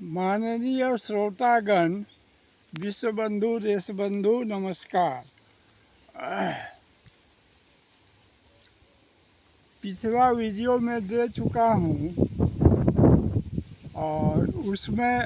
माननीय श्रोतागण, विश्व बंधु देश बंधु नमस्कार। पिछला वीडियो में दे चुका हूँ और उसमें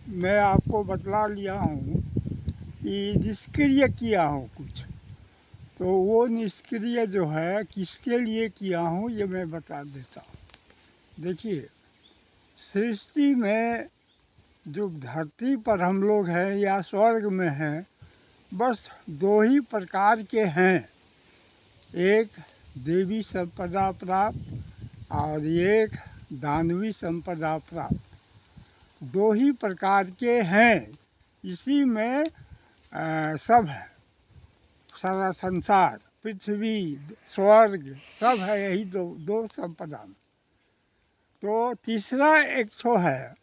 मैं आपको बतला लिया हूँ कि निष्क्रिय किया हूँ कुछ। तो वो निष्क्रिय जो है किसके लिए किया हूँ ये मैं बता देता हूँ। देखिए, सृष्टि में जो धरती पर हम लोग हैं या स्वर्ग में हैं, बस दो ही प्रकार के हैं, एक देवी संपदा प्राप्त और एक दानवी संपदा प्राप्त। दो ही प्रकार के हैं, इसी में सब है, सारा संसार, पृथ्वी, स्वर्ग सब है, यही दो संपदा में। तो तीसरा एक तो है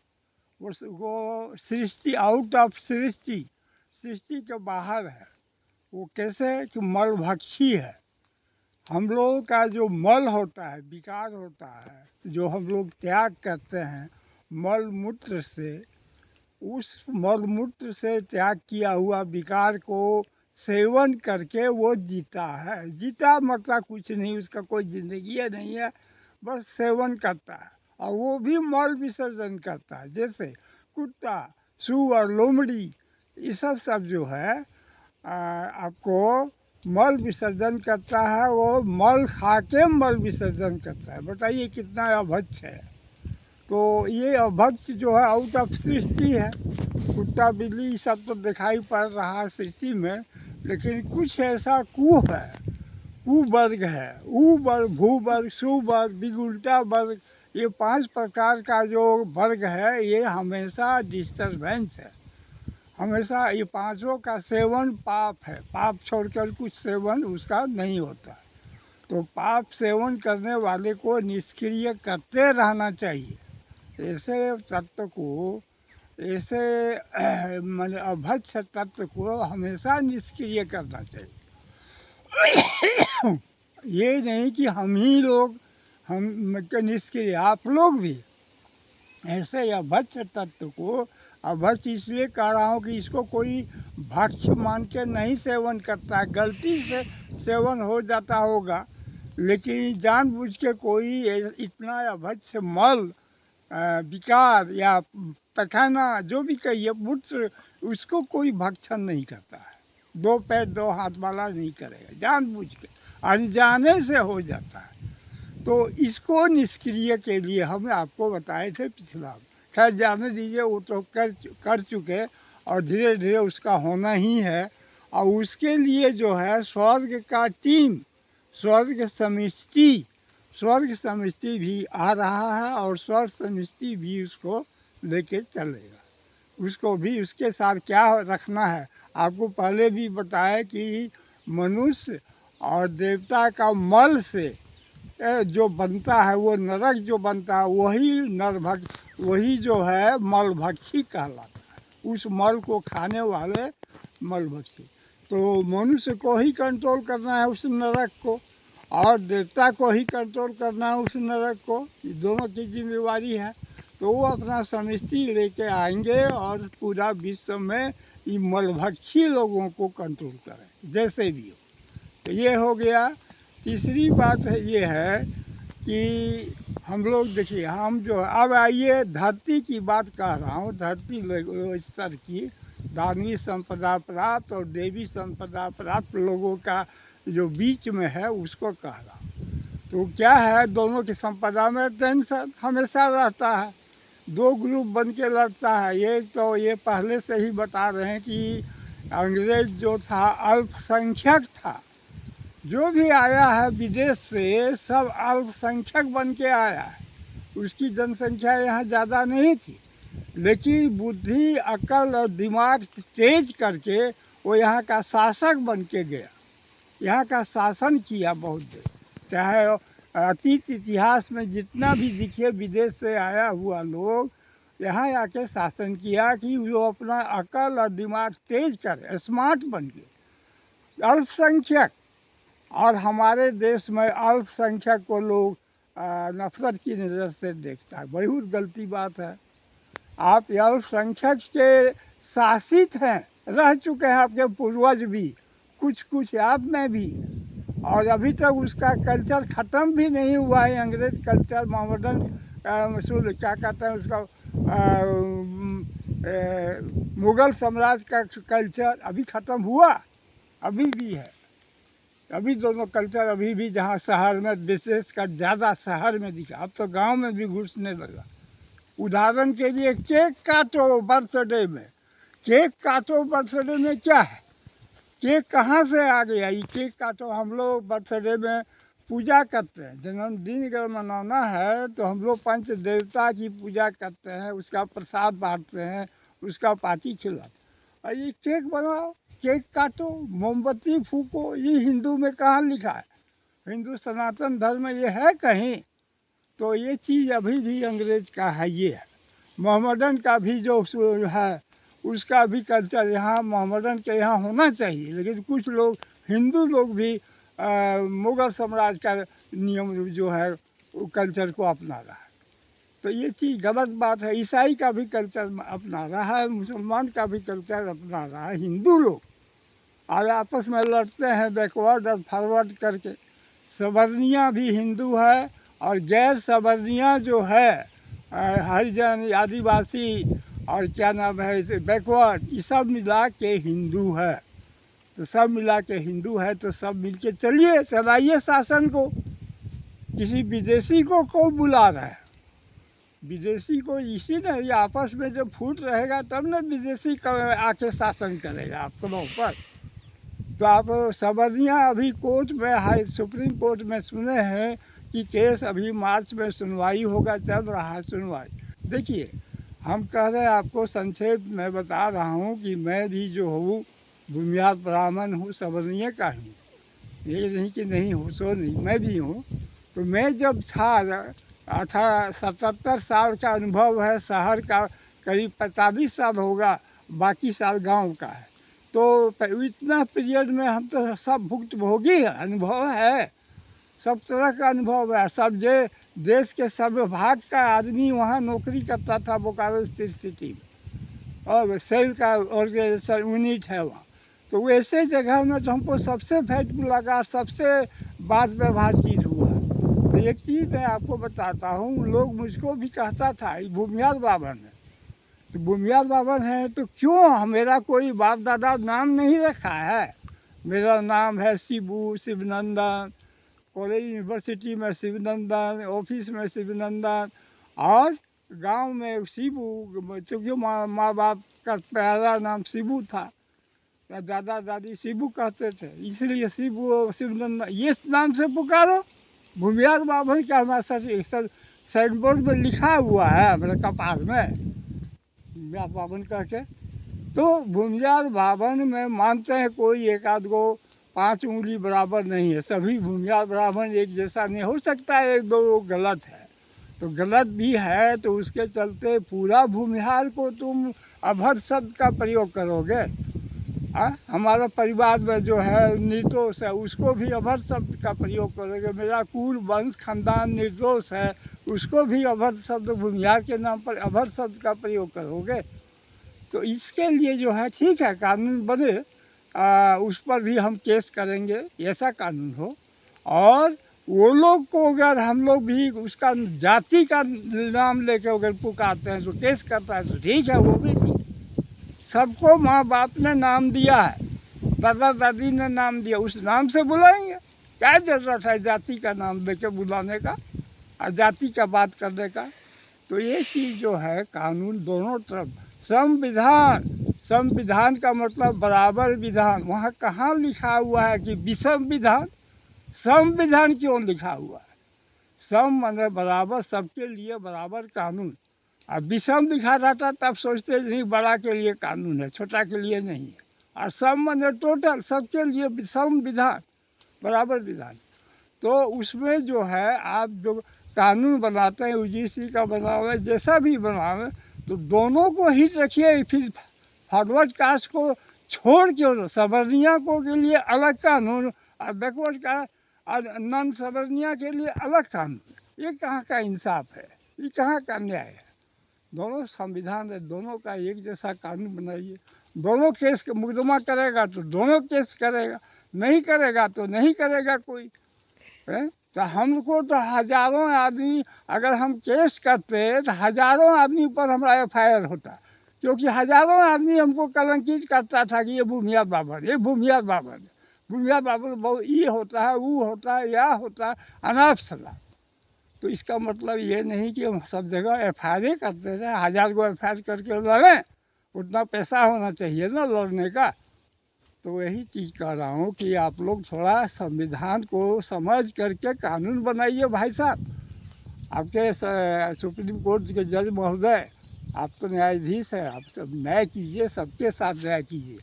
वो सृष्टि, आउट ऑफ सृष्टि, सृष्टि के बाहर है। वो कैसे कि मलभक्षी है। हम लोगों का जो मल होता है, विकार होता है, जो हम लोग त्याग करते हैं मल मूत्र से, उस मल मूत्र से त्याग किया हुआ विकार को सेवन करके वो जीता है। जीता मतलब कुछ नहीं, उसका कोई जिंदगी नहीं है, बस सेवन करता है। और वो भी मल विसर्जन करता है, जैसे कुत्ता, सूअर, लोमड़ी, ये सब जो है आपको मल विसर्जन करता है। वो मल खा के मल विसर्जन करता है। बताइए कितना अभक्ष है। तो ये अभक्ष जो है आउट ऑफ सृष्टि है। कुत्ता बिल्ली सब तो दिखाई पड़ रहा है सृष्टि में, लेकिन कुछ ऐसा कु है, कुवर्ग है, उ वर्ग, भू वर्ग, सुवर्ग, बिगुल्टा वर्ग, ये 5 प्रकार का जो वर्ग है ये हमेशा डिस्टर्बेंस है। हमेशा ये पांचों का सेवन पाप है। पाप छोड़कर कुछ सेवन उसका नहीं होता। तो पाप सेवन करने वाले को निष्क्रिय करते रहना चाहिए। ऐसे तत्व को, ऐसे मान अभक्ष तत्व को हमेशा निष्क्रिय करना चाहिए। ये नहीं कि हम ही लोग हम निष्क्रिय, आप लोग भी ऐसे अभक्ष तत्व को, अभक्ष इसलिए कह रहा हूँ कि इसको कोई भक्ष मान के नहीं सेवन करता है। गलती से सेवन हो जाता होगा, लेकिन जानबूझ के कोई इतना अभक्ष मल, विकार या पखाना जो भी कहिए, मूत्र, उसको कोई भक्षण नहीं करता है। 2 पैर 2 हाथ वाला नहीं करेगा, जानबूझ के, अनजाने से हो जाता है। तो इसको निष्क्रिय के लिए हम आपको बताए थे पिछला। खैर जाने दीजिए, वो तो कर चुके और धीरे धीरे उसका होना ही है। और उसके लिए जो है स्वर्ग का टीम, स्वर्ग समिष्टि भी आ रहा है और स्वर्ग समिष्टि भी उसको लेके चलेगा। उसको भी उसके साथ क्या रखना है, आपको पहले भी बताया कि मनुष्य और देवता का मल से जो बनता है, वो नरक जो बनता है, वही जो है मलभक्षी कहलाता है। उस मल को खाने वाले मलभक्षी। तो मनुष्य को ही कंट्रोल करना है उस नरक को, और देवता को ही कंट्रोल करना है उस नरक को। ये दोनों की जिम्मेवारी है। तो वो अपना समष्टि लेके आएंगे और पूरा विश्व में ये मलभक्षी लोगों को कंट्रोल करें, जैसे भी हो। तो ये हो गया। तीसरी बात है ये है कि हम लोग देखिए, हम जो अब आइए धरती की बात कर रहा हूँ, धरती स्तर की दानवी संपदा प्राप्त और देवी संपदा प्राप्त लोगों का जो बीच में है उसको कह रहा हूँ। तो क्या है, दोनों की संपदा में टेंशन हमेशा रहता है। 2 ग्रुप बन के लड़ता है। ये तो ये पहले से ही बता रहे हैं कि अंग्रेज जो था अल्पसंख्यक था। जो भी आया है विदेश से सब अल्पसंख्यक बन के आया है। उसकी जनसंख्या यहाँ ज़्यादा नहीं थी, लेकिन बुद्धि, अकल और दिमाग तेज करके वो यहाँ का शासक बन के गया। यहाँ का शासन किया बहुत देर। चाहे अतीत इतिहास में जितना भी दिखे विदेश से आया हुआ लोग, यहाँ आके शासन किया कि वो अपना अकल और दिमाग तेज करे, स्मार्ट बन गए। अल्पसंख्यक, और हमारे देश में अल्पसंख्यक को लोग नफरत की नज़र से देखता है। बहुत गलती बात है। आप अल्पसंख्यक के शासित हैं, रह चुके हैं आपके पूर्वज भी, कुछ कुछ आप में भी, और अभी तक उसका कल्चर ख़त्म भी नहीं हुआ है। अंग्रेज़ कल्चर, मोहम्मदन क्या कहते हैं उसका, मुग़ल साम्राज्य का कल्चर अभी ख़त्म हुआ, अभी भी है। अभी दोनों कल्चर अभी भी जहाँ शहर में विशेषकर ज़्यादा शहर में दिखा, अब तो गांव में भी घुसने लगा। उदाहरण के लिए केक काटो बर्थडे में, केक काटो बर्थडे में क्या है, केक कहाँ से आ गया? ये केक काटो, हम लोग बर्थडे में पूजा करते हैं। जन्मदिन अगर मनाना है तो हम लोग पंच देवता की पूजा करते हैं, उसका प्रसाद बांटते हैं, उसका पार्टी खिलाते। और ये केक बनाओ, केक काटो, मोमबत्ती फूको, ये हिंदू में कहाँ लिखा है? हिंदू सनातन धर्म में ये है कहीं? तो ये चीज़ अभी भी अंग्रेज का है। ये है मोहम्मदन का भी जो है, उसका भी कल्चर यहाँ मोहम्मदन के यहाँ होना चाहिए, लेकिन कुछ लोग हिंदू लोग भी मुग़ल साम्राज्य का नियम जो है वो कल्चर को अपना रहा है। तो ये चीज़ गलत बात है। ईसाई का भी कल्चर अपना रहा है, मुसलमान का भी कल्चर अपना रहा है। हिंदू लोग और आपस में लड़ते हैं बैकवर्ड और फॉरवर्ड करके। सवर्णियाँ भी हिंदू है और गैर सवर्णियाँ जो है हरिजन, आदिवासी और क्या नाम है इसे बैकवर्ड, ये सब मिला के हिंदू है। तो सब मिला के हिंदू है तो सब मिल के चलिए, चलाइए शासन को। किसी विदेशी को कौन बुला रहा है? विदेशी को इसी ने, ये आपस में जब फूट रहेगा तब न विदेशी आके शासन करेगा आपको ऊपर। तो आप सवर्णियाँ अभी कोर्ट में, हाई सुप्रीम कोर्ट में सुने हैं कि केस अभी मार्च में सुनवाई होगा, चल रहा है सुनवाई। देखिए, हम कह रहे हैं, आपको संक्षेप में बता रहा हूँ कि मैं भी जो हूँ भूमिहार ब्राह्मण हूँ, सवर्णीय का हूँ। ये नहीं कि नहीं हूँ, सो नहीं, मैं भी हूँ। तो मैं जब था 77 साल का अनुभव है, शहर का करीब 45 साल होगा, बाकी साल गांव का है। तो इतना पीरियड में हम तो सब भुक्तभोगी है, अनुभव है, सब तरह का अनुभव है। सब देश के सब भाग का आदमी वहाँ नौकरी करता था, बोकारो स्थित सिटी में, और सेल का ऑर्गेनाइजेशन यूनिट है वहाँ। तो वैसे जगह में तो हमको सबसे भेंट मुलाकात, सबसे बात व्यवहार चीज़ हुआ। तो एक चीज़ मैं आपको बताता हूँ, लोग मुझको भी कहता था ये भूमिहार बावन है। तो भूमिहार बावन है तो क्यों मेरा कोई बाप दादा नाम नहीं रखा है? मेरा नाम है शिबू, शिवनंदन, कॉलेज यूनिवर्सिटी में शिवनंदन, ऑफिस में शिवनंदन, और गांव में शिबू, चूँकि माँ बाप का पहला नाम शिबू था, दादा दादी शिबू कहते थे, इसलिए शिबू शिवनंदन ये नाम से पुकारो। भूमिहार बावन का हमारा साइन बोर्ड में लिखा हुआ है, मेरे कपाल में भूमिहार बावन कह के। तो भूमिहार बावन में मानते हैं कोई एक आध गो 5 उंगली बराबर नहीं है, सभी भूमिहार ब्राह्मण एक जैसा नहीं हो सकता है, एक दो गलत है। तो गलत भी है तो उसके चलते पूरा भूमिहार को तुम अभद्र शब्द का प्रयोग करोगे। हमारा परिवार में जो है निर्दोष है, उसको भी अभद्र शब्द का प्रयोग करोगे। मेरा कुल वंश खानदान निर्दोष है, उसको भी अभद्र शब्द, भूमिहार के नाम पर अभद्र शब्द का प्रयोग करोगे। तो इसके लिए जो है ठीक है, कानून बने, उस पर भी हम केस करेंगे, ऐसा कानून हो। और वो लोग को अगर हम लोग भी उसका जाति का नाम लेके अगर पुकारते हैं तो केस करता है तो ठीक है, वो भी ठीक। सबको माँ बाप ने नाम दिया है, दादा दादी ने नाम दिया, उस नाम से बुलाएंगे। क्या ज़रूरत है जाति का नाम लेके बुलाने का और जाति का बात करने का? तो ये चीज़ जो है कानून दोनों तरफ, संविधान, संविधान का मतलब बराबर विधान। वहाँ कहाँ लिखा हुआ है कि विषम विधान? संविधान क्यों लिखा हुआ है? सम माने बराबर, सबके लिए बराबर कानून। अब विषम लिखा रहता तब सोचते नहीं बड़ा के लिए कानून है, छोटा के लिए नहीं है। और सम माने टोटल, सबके लिए विषम विधान, बराबर विधान। तो उसमें जो है आप जो कानून बनाते हैं, यूजीसी का बनावे, जैसा भी बनावे, तो दोनों को हिट रखिए। फिर फॉरवर्ड कास्ट को छोड़ के सवर्णिया को के लिए अलग कानून और बैकवर्ड का और नॉन सवर्णिया के लिए अलग कानून। ये कहाँ का इंसाफ है? ये कहाँ का न्याय है? दोनों संविधान है, दोनों का एक जैसा कानून बनाइए। दोनों केस मुकदमा करेगा तो दोनों केस करेगा, नहीं करेगा तो नहीं करेगा कोई है। तो हमको तो हज़ारों आदमी, अगर हम केस करते तो हज़ारों आदमी पर हमारा FIR होता, क्योंकि हज़ारों आदमी हमको कलंकित करता था कि ये भूमियाद बाबर, ये भूमियाद बाबर, भूमियाद बाबर बहुत ये होता है, वो होता है, या होता है, अनाप शनाप। तो इसका मतलब ये नहीं कि हम सब जगह FIR करते थे, 1000 को FIR करके लड़ें, उतना पैसा होना चाहिए ना लड़ने का। तो यही चीज़ कह रहा हूँ कि आप लोग थोड़ा संविधान को समझ करके कानून बनाइए भाई साहब। आपके सुप्रीम कोर्ट के जज महोदय, आप तो न्यायाधीश हैं, आप सब न्याय कीजिए, सबके साथ न्याय कीजिए,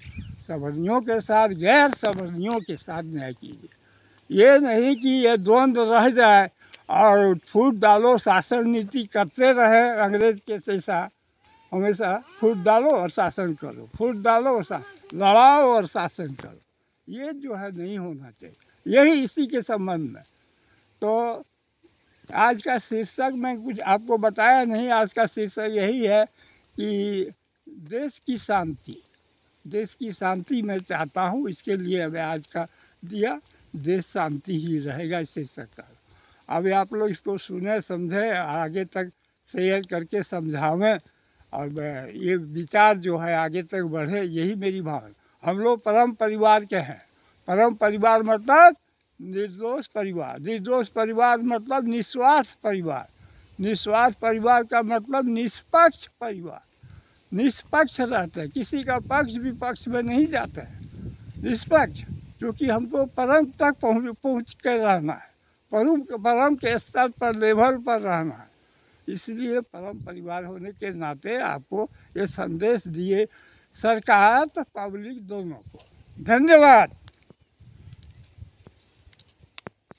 सवर्णियों के साथ, गैर सवर्णियों के साथ न्याय कीजिए। ये नहीं कि ये द्वंद्व रह जाए और फूट डालो शासन नीति करते रहे अंग्रेज के जैसा, हमेशा फूट डालो और शासन करो, फूट डालो और लड़ाओ और शासन करो। ये जो है नहीं होना चाहिए। यही इसी के संबंध में तो आज का शीर्षक मैं कुछ आपको बताया नहीं। आज का शीर्षक यही है कि देश की शांति, देश की शांति मैं चाहता हूँ, इसके लिए मैं आज का दिया, देश शांति ही रहेगा इस शीर्षक का। अब आप लोग इसको सुने, समझें, आगे तक शेयर करके समझावें और ये विचार जो है आगे तक बढ़े, यही मेरी भावना। हम लोग परम परिवार के हैं। परम परिवार मतलब निर्दोष परिवार, निर्दोष परिवार मतलब निस्वार्थ परिवार, निस्वार्थ परिवार का मतलब निष्पक्ष परिवार। निष्पक्ष रहते हैं, किसी का पक्ष विपक्ष में नहीं जाते हैं, निष्पक्ष, क्योंकि हमको परम तक पहुँच कर रहना है, परम के स्तर पर, लेवल पर रहना है। इसलिए परम परिवार होने के नाते आपको ये संदेश दिए सरकार तो पब्लिक दोनों को। धन्यवाद।